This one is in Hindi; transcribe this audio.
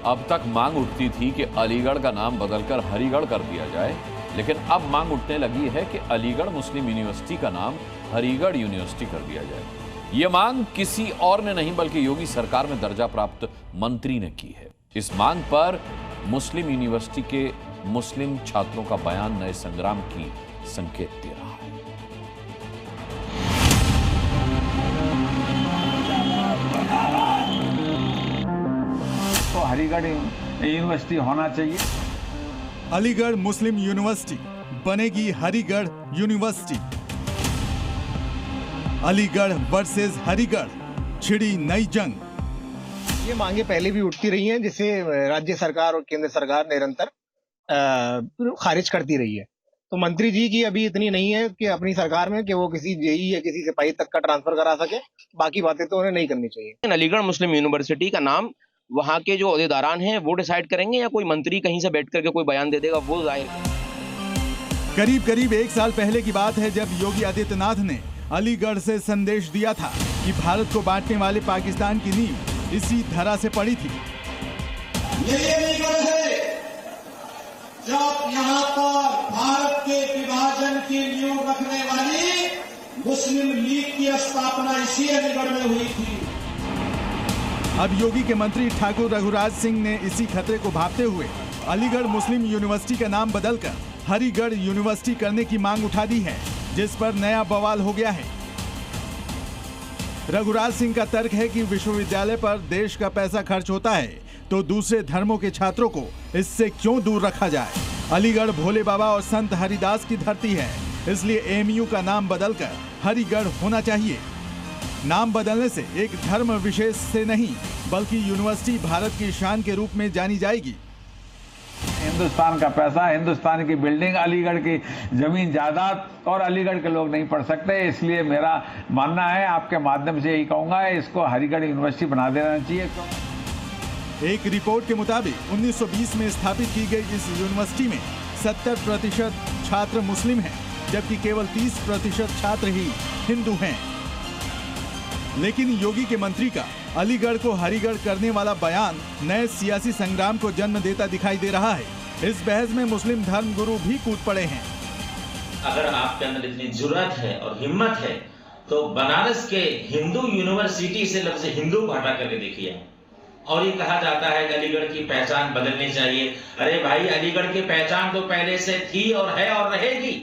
अब तक मांग उठती थी कि अलीगढ़ का नाम बदलकर हरिगढ़ कर दिया जाए, लेकिन अब मांग उठने लगी है कि अलीगढ़ मुस्लिम यूनिवर्सिटी का नाम हरिगढ़ यूनिवर्सिटी कर दिया जाए। यह मांग किसी और ने नहीं बल्कि योगी सरकार में दर्जा प्राप्त मंत्री ने की है। इस मांग पर मुस्लिम यूनिवर्सिटी के मुस्लिम छात्रों का बयान नए संग्राम की संकेत दे रहा है। तो हरिगढ़ यूनिवर्सिटी होना चाहिए। अलीगढ़ मुस्लिम यूनिवर्सिटी बनेगी हरिगढ़ यूनिवर्सिटी। अलीगढ़ वर्सेस हरिगढ़ छिड़ी नई जंग। ये मांगे पहले भी उठती रही हैं, जिसे राज्य सरकार और केंद्र सरकार निरंतर खारिज करती रही है। तो मंत्री जी की अभी इतनी नहीं है कि अपनी सरकार में कि वो किसी जेई या किसी सिपाही तक का ट्रांसफर करा सके, बाकी बातें तो उन्हें नहीं करनी चाहिए। अलीगढ़ मुस्लिम यूनिवर्सिटी का नाम वहां के जो अहदेदारान हैं वो डिसाइड करेंगे या कोई मंत्री कहीं से बैठ करके कोई बयान दे देगा, वो जाहिर। करीब करीब 1 साल पहले की बात है जब योगी आदित्यनाथ ने अलीगढ़ से संदेश दिया था कि भारत को बांटने वाले पाकिस्तान की नींव इसी धरा से पड़ी थी। ये नहीं कर रहे जब यहाँ पर भारत के विभाजन की नींव रखने वाली मुस्लिम लीग की स्थापना इसी अलीगढ़ में हुई थी। अब योगी के मंत्री ठाकुर रघुराज सिंह ने इसी खतरे को भांपते हुए अलीगढ़ मुस्लिम यूनिवर्सिटी का नाम बदलकर हरिगढ़ यूनिवर्सिटी करने की मांग उठा दी है, जिस पर नया बवाल हो गया है। रघुराज सिंह का तर्क है कि विश्वविद्यालय पर देश का पैसा खर्च होता है तो दूसरे धर्मों के छात्रों को इससे क्यों दूर रखा जाए। अलीगढ़ भोले बाबा और संत हरिदास की धरती है, इसलिए एएमयू का नाम बदलकर हरिगढ़ होना चाहिए। नाम बदलने से एक धर्म विशेष से नहीं बल्कि यूनिवर्सिटी भारत की शान के रूप में जानी जाएगी। हिंदुस्तान का पैसा, हिंदुस्तान की बिल्डिंग, अलीगढ़ की जमीन जायदाद और अलीगढ़ के लोग नहीं पढ़ सकते, इसलिए मेरा मानना है, आपके माध्यम से यही कहूंगा, इसको हरिगढ़ यूनिवर्सिटी बना देना चाहिए। एक रिपोर्ट के मुताबिक 1920 में स्थापित की गई इस यूनिवर्सिटी में 70% छात्र मुस्लिम हैं, जबकि केवल 30% छात्र ही हिंदू हैं। लेकिन योगी के मंत्री का अलीगढ़ को हरिगढ़ करने वाला बयान नए सियासी संग्राम को जन्म देता दिखाई दे रहा है। इस बहस में मुस्लिम धर्म गुरु भी कूद पड़े हैं। अगर आपके अंदर इतनी जुर्रत है और हिम्मत है तो बनारस के हिंदू यूनिवर्सिटी से लफ्ज हिंदू को हटा करके देखिए। और ये कहा जाता है कि अलीगढ़ की पहचान बदलनी चाहिए। अरे भाई, अलीगढ़ की पहचान तो पहले से थी और है और रहेगी।